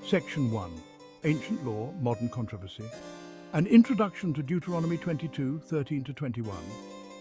Section 1. Ancient Law, Modern Controversy. An Introduction to Deuteronomy 22, 13-21.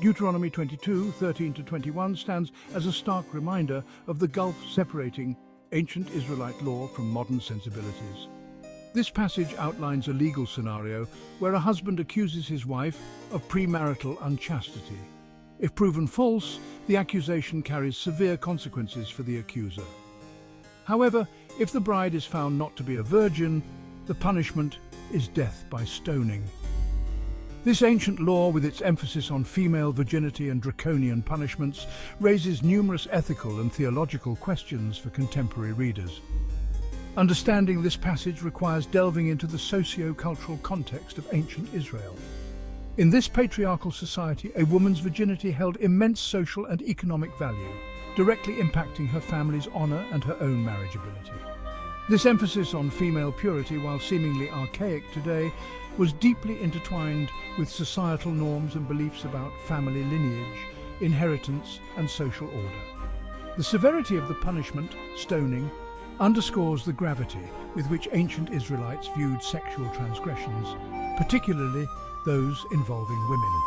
Deuteronomy 22, 13-21 stands as a stark reminder of the gulf separating ancient Israelite law from modern sensibilities. This passage outlines a legal scenario where a husband accuses his wife of premarital unchastity. If proven false, the accusation carries severe consequences for the accuser. However, if the bride is found not to be a virgin, the punishment is death by stoning. This ancient law, with its emphasis on female virginity and draconian punishments, raises numerous ethical and theological questions for contemporary readers. Understanding this passage requires delving into the socio-cultural context of ancient Israel. In this patriarchal society, a woman's virginity held immense social and economic value, directly impacting her family's honor and her own marriageability. This emphasis on female purity, while seemingly archaic today, was deeply intertwined with societal norms and beliefs about family lineage, inheritance, and social order. The severity of the punishment, stoning, underscores the gravity with which ancient Israelites viewed sexual transgressions, particularly those involving women.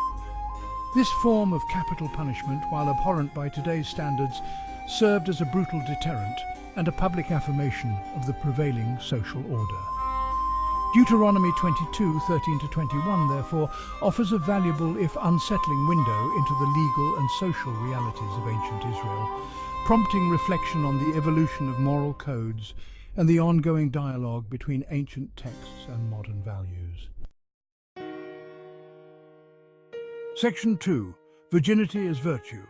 This form of capital punishment, while abhorrent by today's standards, served as a brutal deterrent and a public affirmation of the prevailing social order. Deuteronomy 22, 13-21, therefore, offers a valuable, if unsettling, window into the legal and social realities of ancient Israel, prompting reflection on the evolution of moral codes and the ongoing dialogue between ancient texts and modern values. Section 2. Virginity as Virtue.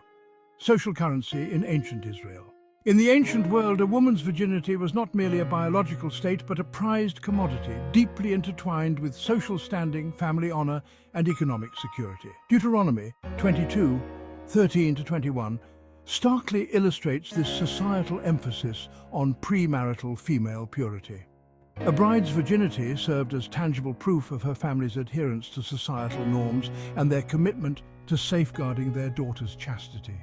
Social currency in ancient Israel. In the ancient world, a woman's virginity was not merely a biological state, but a prized commodity, deeply intertwined with social standing, family honor, and economic security. Deuteronomy 22, 13-21 starkly illustrates this societal emphasis on premarital female purity. A bride's virginity served as tangible proof of her family's adherence to societal norms and their commitment to safeguarding their daughter's chastity.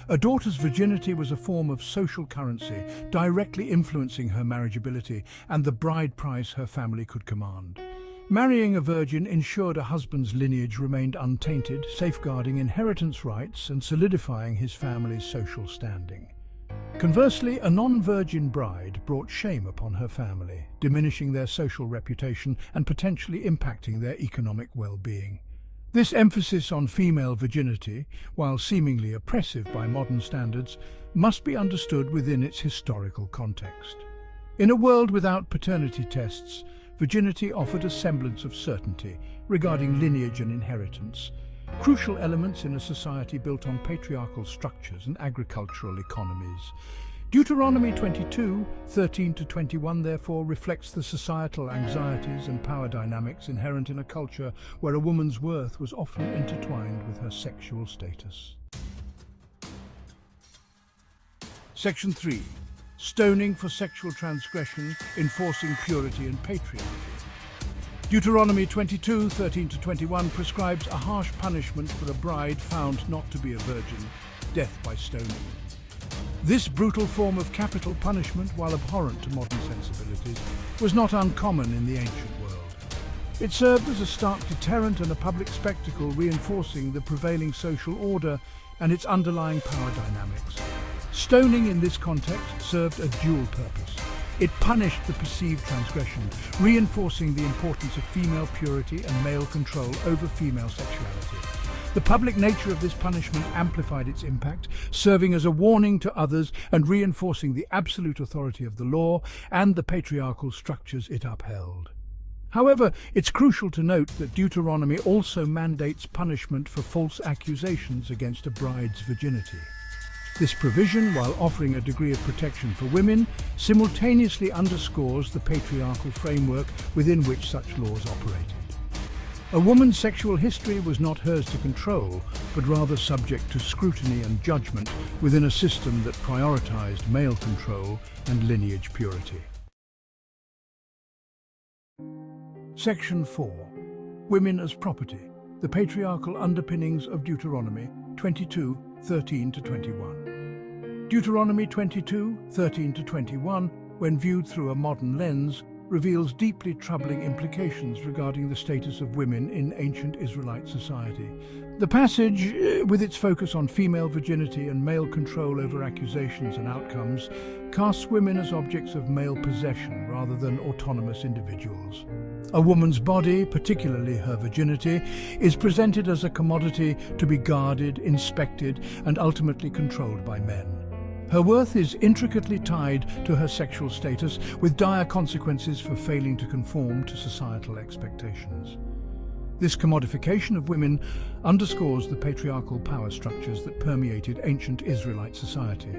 A daughter's virginity was a form of social currency, directly influencing her marriageability and the bride price her family could command. Marrying a virgin ensured a husband's lineage remained untainted, safeguarding inheritance rights and solidifying his family's social standing. Conversely, a non-virgin bride brought shame upon her family, diminishing their social reputation and potentially impacting their economic well-being. This emphasis on female virginity, while seemingly oppressive by modern standards, must be understood within its historical context. In a world without paternity tests, virginity offered a semblance of certainty regarding lineage and inheritance, crucial elements in a society built on patriarchal structures and agricultural economies. Deuteronomy 22, 13-21 therefore reflects the societal anxieties and power dynamics inherent in a culture where a woman's worth was often intertwined with her sexual status. Section 3. Stoning for sexual transgression, enforcing purity and patriarchy. Deuteronomy 22, 13-21 prescribes a harsh punishment for a bride found not to be a virgin, death by stoning. This brutal form of capital punishment, while abhorrent to modern sensibilities, was not uncommon in the ancient world. It served as a stark deterrent and a public spectacle, reinforcing the prevailing social order and its underlying power dynamics. Stoning in this context served a dual purpose. It punished the perceived transgression, reinforcing the importance of female purity and male control over female sexuality. The public nature of this punishment amplified its impact, serving as a warning to others and reinforcing the absolute authority of the law and the patriarchal structures it upheld. However, it's crucial to note that Deuteronomy also mandates punishment for false accusations against a bride's virginity. This provision, while offering a degree of protection for women, simultaneously underscores the patriarchal framework within which such laws operated. A woman's sexual history was not hers to control, but rather subject to scrutiny and judgment within a system that prioritized male control and lineage purity. Section 4. Women as Property. The patriarchal underpinnings of Deuteronomy 22, 13-21. Deuteronomy 22, 13-21, when viewed through a modern lens, reveals deeply troubling implications regarding the status of women in ancient Israelite society. The passage, with its focus on female virginity and male control over accusations and outcomes, casts women as objects of male possession rather than autonomous individuals. A woman's body, particularly her virginity, is presented as a commodity to be guarded, inspected, and ultimately controlled by men. Her worth is intricately tied to her sexual status, with dire consequences for failing to conform to societal expectations. This commodification of women underscores the patriarchal power structures that permeated ancient Israelite society,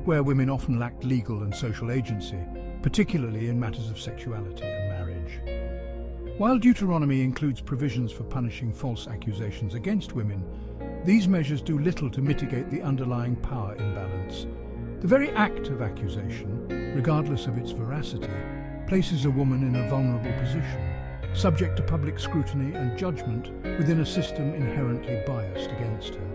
where women often lacked legal and social agency, particularly in matters of sexuality and marriage. While Deuteronomy includes provisions for punishing false accusations against women, these measures do little to mitigate the underlying power imbalance. The very act of accusation, regardless of its veracity, places a woman in a vulnerable position, subject to public scrutiny and judgment within a system inherently biased against her.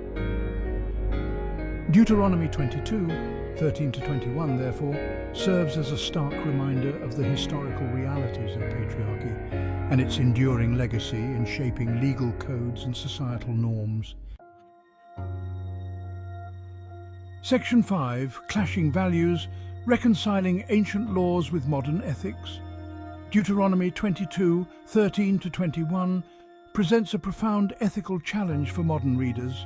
Deuteronomy 22:13-21, therefore, serves as a stark reminder of the historical realities of patriarchy and its enduring legacy in shaping legal codes and societal norms. Section 5, Clashing Values, Reconciling Ancient Laws with Modern Ethics. Deuteronomy 22:13-21 presents a profound ethical challenge for modern readers.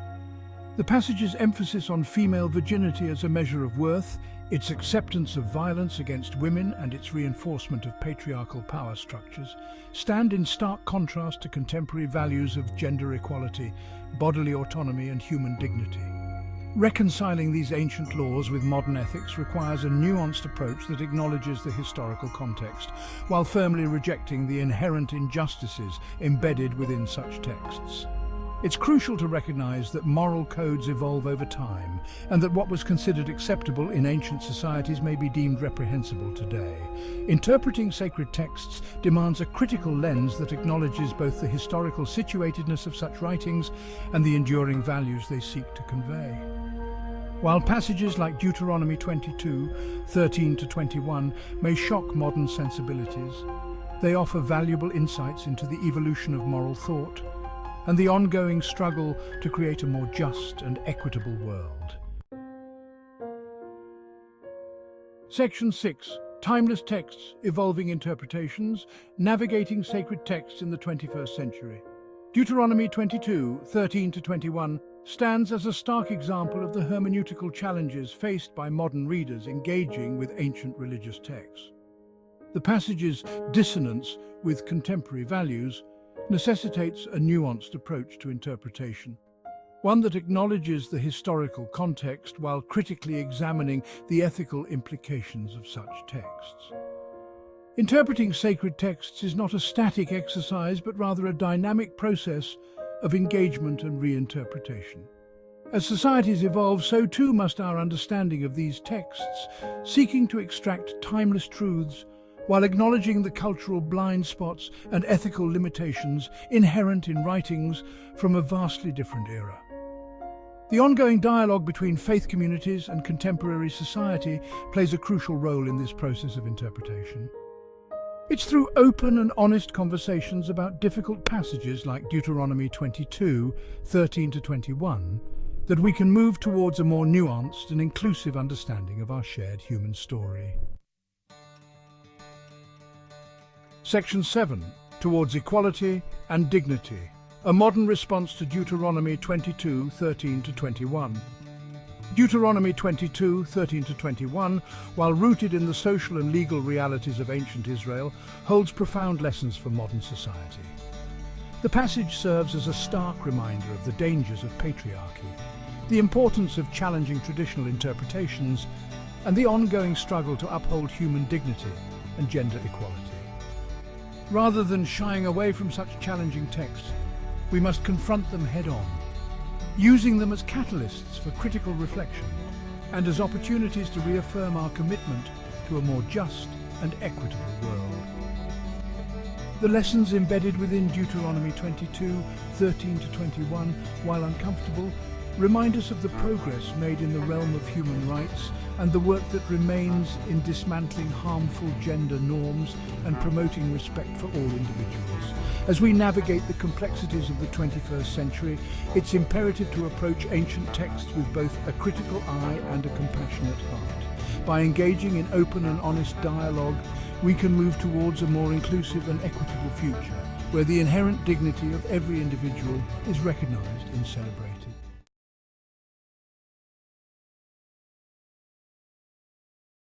The passage's emphasis on female virginity as a measure of worth, its acceptance of violence against women, and its reinforcement of patriarchal power structures stand in stark contrast to contemporary values of gender equality, bodily autonomy, and human dignity. Reconciling these ancient laws with modern ethics requires a nuanced approach that acknowledges the historical context, while firmly rejecting the inherent injustices embedded within such texts. It's crucial to recognize that moral codes evolve over time, and that what was considered acceptable in ancient societies may be deemed reprehensible today. Interpreting sacred texts demands a critical lens that acknowledges both the historical situatedness of such writings and the enduring values they seek to convey. While passages like Deuteronomy 22:13-21 may shock modern sensibilities, they offer valuable insights into the evolution of moral thought and the ongoing struggle to create a more just and equitable world. Section 6, Timeless Texts, Evolving Interpretations, Navigating Sacred Texts in the 21st Century. Deuteronomy 22:13-21 stands as a stark example of the hermeneutical challenges faced by modern readers engaging with ancient religious texts. The passage's dissonance with contemporary values necessitates a nuanced approach to interpretation, one that acknowledges the historical context while critically examining the ethical implications of such texts. Interpreting sacred texts is not a static exercise, but rather a dynamic process of engagement and reinterpretation. As societies evolve, so too must our understanding of these texts, seeking to extract timeless truths while acknowledging the cultural blind spots and ethical limitations inherent in writings from a vastly different era. The ongoing dialogue between faith communities and contemporary society plays a crucial role in this process of interpretation. It's through open and honest conversations about difficult passages like Deuteronomy 22:13-21 that we can move towards a more nuanced and inclusive understanding of our shared human story. Section 7, Towards Equality and Dignity, a modern response to Deuteronomy 22:13-21. Deuteronomy 22:13-21, while rooted in the social and legal realities of ancient Israel, holds profound lessons for modern society. The passage serves as a stark reminder of the dangers of patriarchy, the importance of challenging traditional interpretations, and the ongoing struggle to uphold human dignity and gender equality. Rather than shying away from such challenging texts, we must confront them head-on, using them as catalysts for critical reflection and as opportunities to reaffirm our commitment to a more just and equitable world. The lessons embedded within Deuteronomy 22:13-21, while uncomfortable, remind us of the progress made in the realm of human rights and the work that remains in dismantling harmful gender norms and promoting respect for all individuals. As we navigate the complexities of the 21st century, it's imperative to approach ancient texts with both a critical eye and a compassionate heart. By engaging in open and honest dialogue, we can move towards a more inclusive and equitable future, where the inherent dignity of every individual is recognized and celebrated.